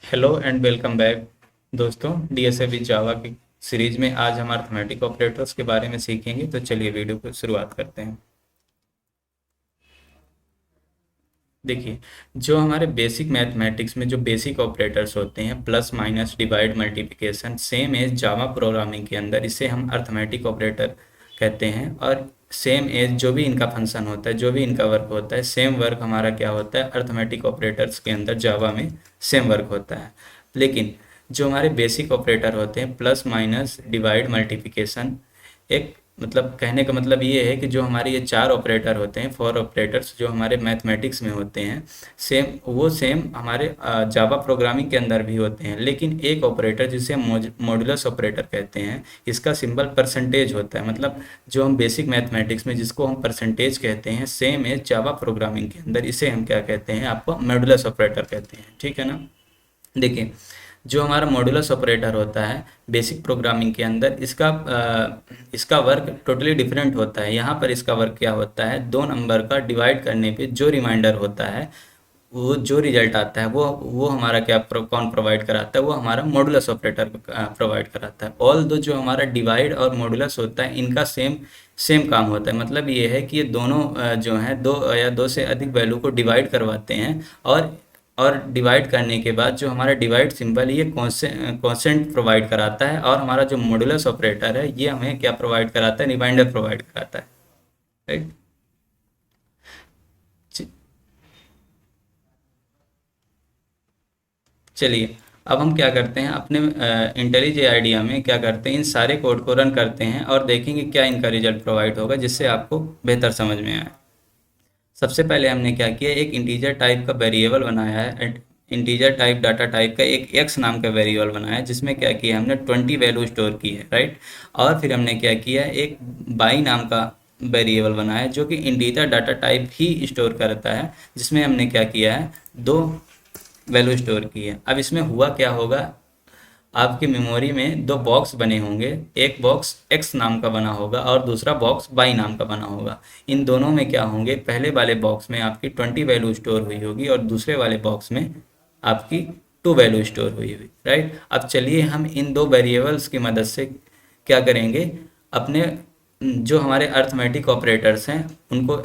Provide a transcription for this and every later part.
Hello and welcome back दोस्तों। DSA with Java की series में आज हम अर्थमेटिक ऑपरेटर्स के बारे में सीखेंगे। तो चलिए वीडियो को शुरुआत करते हैं। देखिए, जो हमारे बेसिक मैथमेटिक्स में जो बेसिक ऑपरेटर्स होते हैं, plus minus divide multiplication, same as Java programming के अंदर इसे हम अर्थमेटिक ऑपरेटर कहते हैं। और सेम एज जो भी इनका फंक्शन होता है, जो भी इनका वर्क होता है, सेम वर्क हमारा क्या होता है अर्थमेटिक ऑपरेटर्स के अंदर जावा में सेम वर्क होता है। लेकिन जो हमारे बेसिक ऑपरेटर होते हैं, प्लस माइनस डिवाइड मल्टीप्लिकेशन, एक मतलब कहने का मतलब ये है कि जो हमारे ये चार ऑपरेटर होते हैं, फोर ऑपरेटर्स जो हमारे मैथमेटिक्स में होते हैं, सेम हमारे जावा प्रोग्रामिंग के अंदर भी होते हैं। लेकिन एक ऑपरेटर जिसे मॉड्यूलस ऑपरेटर कहते हैं, इसका सिंबल परसेंटेज होता है। मतलब जो हम बेसिक मैथमेटिक्स में जिसको हम परसेंटेज कहते हैं, सेम है जावा प्रोग्रामिंग के अंदर इसे हम क्या कहते हैं, आपको मॉड्यूलस ऑपरेटर कहते हैं। ठीक है ना। देखिए, जो हमारा मॉड्यूलस ऑपरेटर होता है बेसिक प्रोग्रामिंग के अंदर, इसका वर्क टोटली डिफरेंट होता है। यहाँ पर इसका वर्क क्या होता है, दो नंबर का डिवाइड करने पे जो रिमाइंडर होता है, वो जो रिजल्ट आता है, वो हमारा कौन प्रोवाइड कराता है, वो हमारा मॉडुलस ऑपरेटर प्रोवाइड कराता है। ऑल दो जो हमारा डिवाइड और मॉडुलस होता है, इनका सेम सेम काम होता है। मतलब ये है कि ये दोनों जो हैं, दो या दो से अधिक वैल्यू को डिवाइड करवाते हैं। और डिवाइड करने के बाद जो हमारा डिवाइड सिंबल, ये कॉन्सेंट प्रोवाइड कराता है। और हमारा जो मॉडुलस ऑपरेटर है, ये हमें क्या प्रोवाइड कराता है, रिमाइंडर प्रोवाइड कराता है। राइट। चलिए, अब हम क्या करते हैं, अपने इंटेलिज आइडिया में क्या करते हैं, इन सारे कोड को रन करते हैं और देखेंगे क्या इनका रिजल्ट प्रोवाइड होगा, जिससे आपको बेहतर समझ में आए। सबसे पहले हमने क्या किया, एक इंटीजर टाइप का वेरिएबल बनाया है। इंटीजर टाइप डाटा टाइप का एक एक्स नाम का वेरिएबल बनाया है, जिसमें क्या किया हमने 20 वैल्यू स्टोर की है। राइट। और फिर हमने क्या किया, एक बाई नाम का वेरिएबल बनाया है, जो कि इंटीजर डाटा टाइप ही स्टोर करता है, जिसमें हमने क्या किया है, दो वैल्यू स्टोर की है। अब इसमें हुआ क्या होगा, आपकी मेमोरी में दो बॉक्स बने होंगे। एक बॉक्स एक्स नाम का बना होगा और दूसरा बॉक्स वाई नाम का बना होगा। इन दोनों में क्या होंगे, पहले वाले बॉक्स में आपकी 20 वैल्यू स्टोर हुई होगी और दूसरे वाले बॉक्स में आपकी 2 वैल्यू स्टोर हुई होगी। राइट। अब चलिए हम इन दो वेरिएबल्स की मदद से क्या करेंगे, अपने जो हमारे अर्थमेटिक ऑपरेटर्स हैं, उनको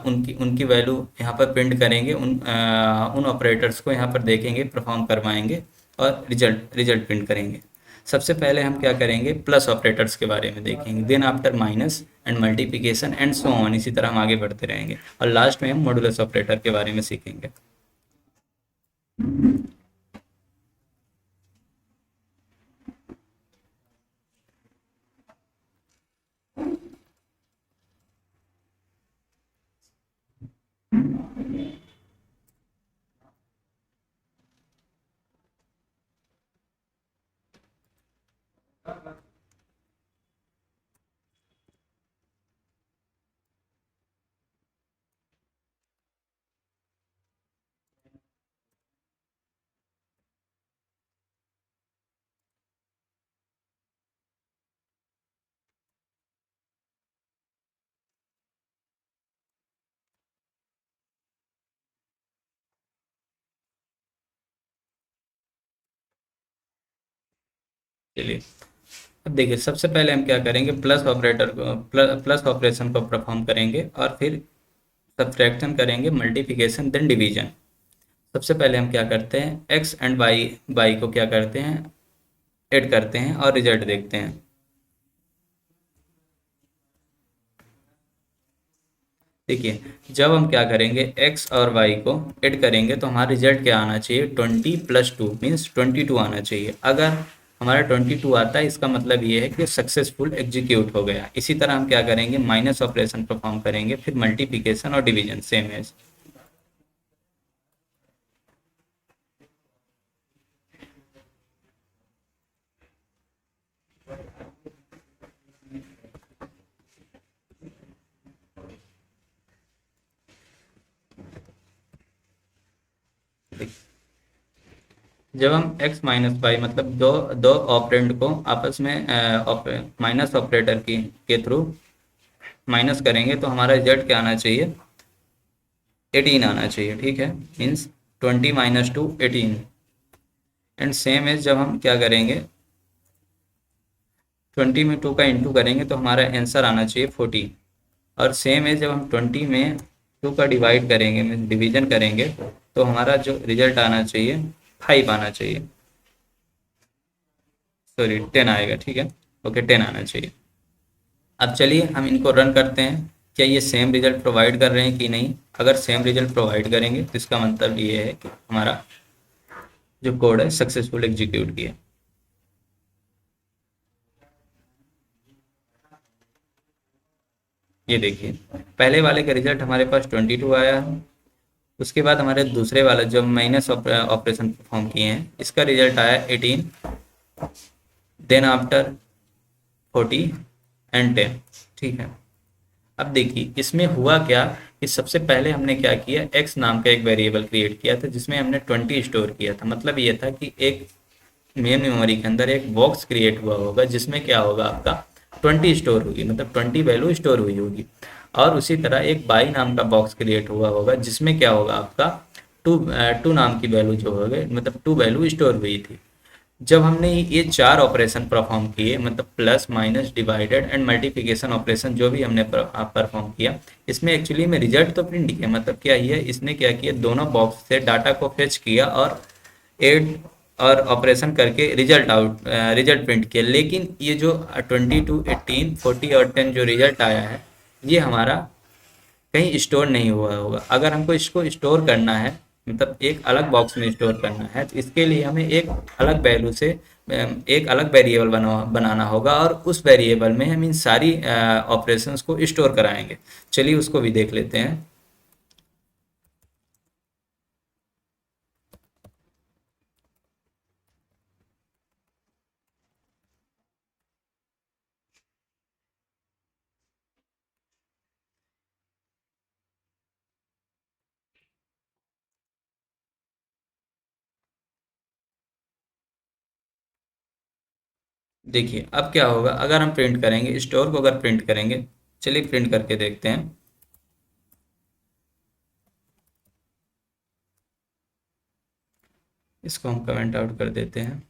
उनकी उनकी वैल्यू यहाँ पर प्रिंट करेंगे। उन ऑपरेटर्स को यहाँ पर देखेंगे, परफॉर्म करवाएंगे और रिजल्ट रिजल्ट प्रिंट करेंगे। सबसे पहले हम क्या करेंगे, प्लस ऑपरेटर्स के बारे में देखेंगे, then after minus and multiplication and so on. इसी तरह हम आगे बढ़ते रहेंगे और लास्ट में हम मॉडुलस ऑपरेटर के बारे में सीखेंगे। चलिए, अब देखिए, सबसे पहले हम क्या करेंगे, प्लस ऑपरेटर को प्लस ऑपरेशन को परफॉर्म करेंगे और फिर सब्ट्रैक्शन करेंगे, मल्टीप्लिकेशन देन डिवीजन। सबसे पहले हम क्या करते हैं, एक्स एंड वाई वाई को क्या करते हैं, ऐड करते हैं और रिजल्ट देखते हैं। देखिए, जब हम क्या करेंगे, एक्स और वाई को ऐड करेंगे तो हमारा रिजल्ट क्या आना चाहिए, 20+2 मीन्स 22 आना चाहिए। अगर हमारा 22 आता है, इसका मतलब ये है कि सक्सेसफुल एग्जीक्यूट हो गया। इसी तरह हम क्या करेंगे, माइनस ऑपरेशन परफॉर्म करेंगे, फिर मल्टीप्लिकेशन और डिवीजन सेम है। जब हम x माइनस वाई, मतलब दो दो ऑपरेंड को आपस में माइनस ऑपरेटर की के थ्रू माइनस करेंगे, तो हमारा रिजल्ट क्या आना चाहिए, 18 आना चाहिए। ठीक है, मीन्स 20 - 2 18। एंड सेम एज जब हम क्या करेंगे 20 में 2 का इंटू करेंगे तो हमारा आंसर आना चाहिए 40। और सेम है जब हम 20 में 2 का डिवाइड करेंगे मीन डिवीजन करेंगे तो हमारा जो रिजल्ट आना चाहिए 5 आना चाहिए, सॉरी 10 आएगा, ठीक है, ओके 10 आना चाहिए। अब चलिए हम इनको रन करते हैं, क्या ये सेम रिजल्ट प्रोवाइड कर रहे हैं कि नहीं। अगर सेम रिजल्ट प्रोवाइड करेंगे तो इसका मतलब ये है कि हमारा जो कोड है सक्सेसफुल एग्जीक्यूट किया। ये देखिए पहले वाले का रिजल्ट हमारे पास 22 आया है। उसके बाद हमारे दूसरे वाला जो माइनस ऑपरेशन परफॉर्म किए हैं इसका रिजल्ट आया 18, देन आफ्टर 40 एंड 10, ठीक है। अब देखिए इसमें हुआ क्या कि सबसे पहले हमने क्या किया, x नाम का एक वेरिएबल क्रिएट किया था जिसमें हमने 20 स्टोर किया था। मतलब ये था कि एक मेन मेमोरी के अंदर एक बॉक्स क्रिएट हुआ होगा जिसमें क्या होगा आपका 20 स्टोर होगी, मतलब 20 वैल्यू स्टोर हुई होगी। और उसी तरह एक बाई नाम का बॉक्स क्रिएट हुआ होगा जिसमें क्या होगा आपका टू नाम की वैल्यू जो होगी, मतलब 2 वैल्यू स्टोर हुई थी। जब हमने ये 4 ऑपरेशन परफॉर्म किए, मतलब plus minus divided and multiplication operation जो भी हमने परफॉर्म किया, इसमें एक्चुअली में रिजल्ट तो प्रिंट किया। मतलब क्या ये इसने क्या किया, दोनों बॉक्स से डाटा को फेच किया और एड और ऑपरेशन करके रिजल्ट प्रिंट किया। लेकिन ये जो 22, 18, 40 और 10 जो रिजल्ट आया है ये हमारा कहीं स्टोर नहीं हुआ होगा। अगर हमको इसको स्टोर करना है, मतलब एक अलग बॉक्स में स्टोर करना है, तो इसके लिए हमें एक अलग वैल्यू से एक अलग वेरिएबल बनाना होगा और उस वेरिएबल में हम इन सारी ऑपरेशंस को स्टोर कराएंगे। चलिए उसको भी देख लेते हैं। देखिए अब क्या होगा अगर हम प्रिंट करेंगे स्टोर को, अगर प्रिंट करेंगे, चलिए प्रिंट करके देखते हैं। इसको हम कमेंट आउट कर देते हैं।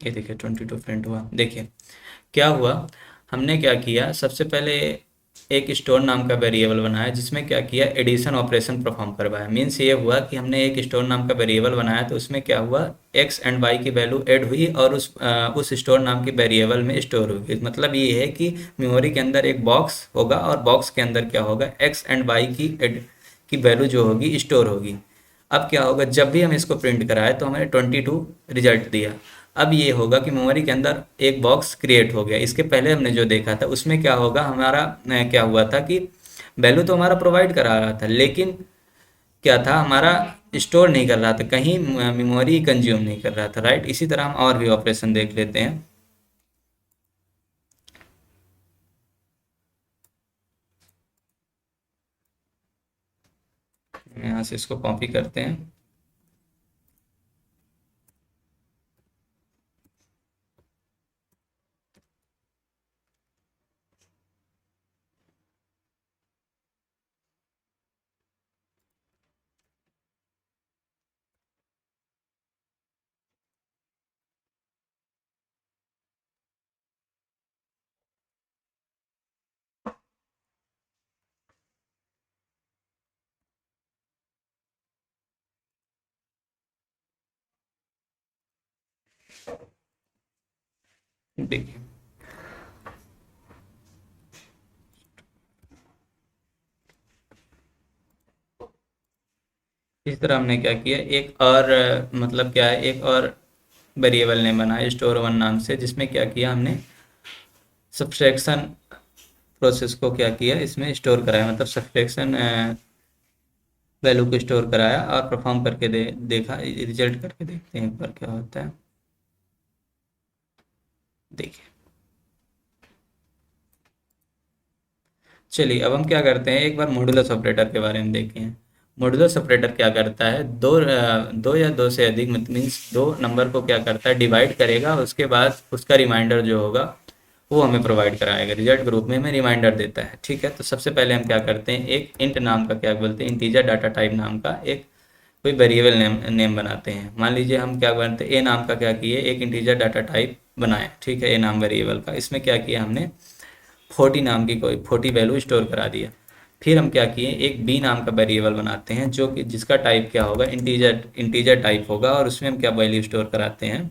ये देखिए 22 प्रिंट हुआ। देखिए क्या हुआ, हमने क्या किया, सबसे पहले एक स्टोर नाम का वेरिएबल बनाया जिसमें क्या किया, एडिशन ऑपरेशन परफॉर्म करवाया। मीन्स ये हुआ कि हमने एक स्टोर नाम का वेरिएबल बनाया तो उसमें क्या हुआ, एक्स एंड वाई की वैल्यू ऐड हुई और उस स्टोर नाम के वेरिएबल में स्टोर हुई। मतलब ये है कि मेमोरी के अंदर एक बॉक्स होगा और बॉक्स के अंदर क्या होगा, एक्स एंड वाई की वैल्यू जो होगी स्टोर होगी। अब क्या होगा, जब भी हम इसको प्रिंट कराए तो हमें 22 रिजल्ट दिया। अब ये होगा कि मेमोरी के अंदर एक बॉक्स क्रिएट हो गया। इसके पहले हमने जो देखा था उसमें क्या होगा, हमारा क्या हुआ था कि वैल्यू तो हमारा प्रोवाइड करा रहा था लेकिन क्या था, हमारा स्टोर नहीं कर रहा था, कहीं मेमोरी कंज्यूम नहीं कर रहा था, राइट। इसी तरह हम और भी ऑपरेशन देख लेते हैं। यहाँ से इसको कॉपी करते हैं। देखिए इस तरह हमने क्या किया, एक और मतलब क्या है, एक और वेरिएबल ने बनाया स्टोर वन नाम से, जिसमें क्या किया हमने सब्सट्रैक्शन प्रोसेस को क्या किया, इसमें स्टोर कराया। मतलब सब्सट्रैक्शन वैल्यू को स्टोर कराया और परफॉर्म करके देखा, रिजल्ट करके देखते हैं एक बार क्या होता है। देखिए चलिए अब हम क्या करते हैं, एक बार मॉडुलस ऑपरेटर के बारे में देखें। मॉडुलस ऑपरेटर क्या करता है, दो या दो से अधिक मीन्स दो नंबर को क्या करता है, डिवाइड करेगा, उसके बाद उसका रिमाइंडर जो होगा वो हमें प्रोवाइड कराएगा, रिजल्ट ग्रुप में हमें रिमाइंडर देता है। ठीक है, तो सबसे पहले हम क्या करते हैं, एक इंट नाम का क्या बोलते हैं, इंटीजर डाटा टाइप नाम का एक कोई वेरिएबल नेम बनाते हैं। मान लीजिए हम क्या करते हैं, ए नाम का क्या किए, एक इंटीजर डाटा टाइप बनाए। ठीक है, ए नाम वेरिएबल का, इसमें क्या किया हमने 40 नाम की कोई 40 वैल्यू स्टोर करा दिया। फिर हम क्या किए, एक बी नाम का वेरिएबल बनाते हैं जो कि जिसका टाइप क्या होगा, इंटीजर इंटीजर टाइप होगा, और उसमें हम क्या वैल्यू स्टोर कराते हैं,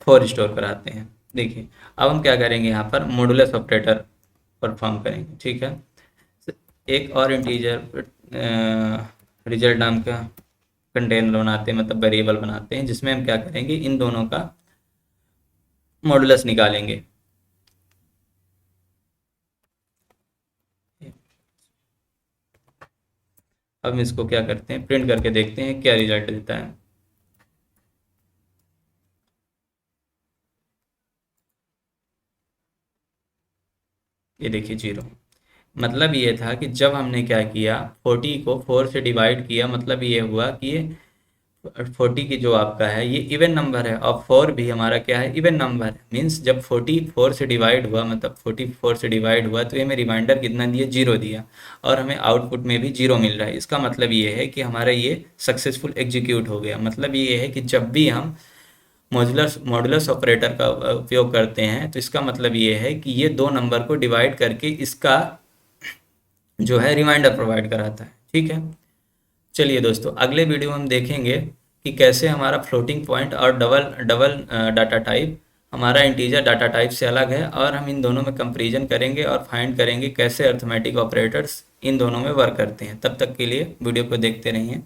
4 स्टोर कराते हैं। देखिए अब हम क्या करेंगे, यहाँ पर मॉडुलस ऑपरेटर परफॉर्म करेंगे। ठीक है, एक और इंटीजर रिजल्ट नाम का कंटेनर बनाते हैं, मतलब वेरिएबल बनाते हैं, जिसमें हम क्या करेंगे, इन दोनों का मॉडुलस निकालेंगे। अब हम इसको क्या करते हैं, प्रिंट करके देखते हैं क्या रिजल्ट देता है। ये देखिए 0। मतलब ये था कि जब हमने क्या किया, 40 को 4 से डिवाइड किया, मतलब ये हुआ कि ये 40 की जो आपका है ये इवन नंबर है, और 4 भी हमारा क्या है, इवन नंबर है। मीन्स जब 44 से डिवाइड हुआ, मतलब 44 से डिवाइड हुआ, तो ये हमें रिमाइंडर कितना दिया, 0 दिया, और हमें आउटपुट में भी 0 मिल रहा है। इसका मतलब ये है कि हमारा ये सक्सेसफुल एग्जीक्यूट हो गया। मतलब ये है कि जब भी हम मॉड्यूलस मॉड्यूलस ऑपरेटर का उपयोग करते हैं, तो इसका मतलब ये है कि ये दो नंबर को डिवाइड करके इसका जो है रिमाइंडर प्रोवाइड कराता है। ठीक है, चलिए दोस्तों, अगले वीडियो में हम देखेंगे कि कैसे हमारा फ्लोटिंग पॉइंट और डबल डबल डाटा टाइप हमारा इंटीजर डाटा टाइप से अलग है, और हम इन दोनों में कंपैरिजन करेंगे और फाइंड करेंगे कैसे अर्थमेटिक ऑपरेटर्स इन दोनों में वर्क करते हैं। तब तक के लिए वीडियो को देखते रहिए।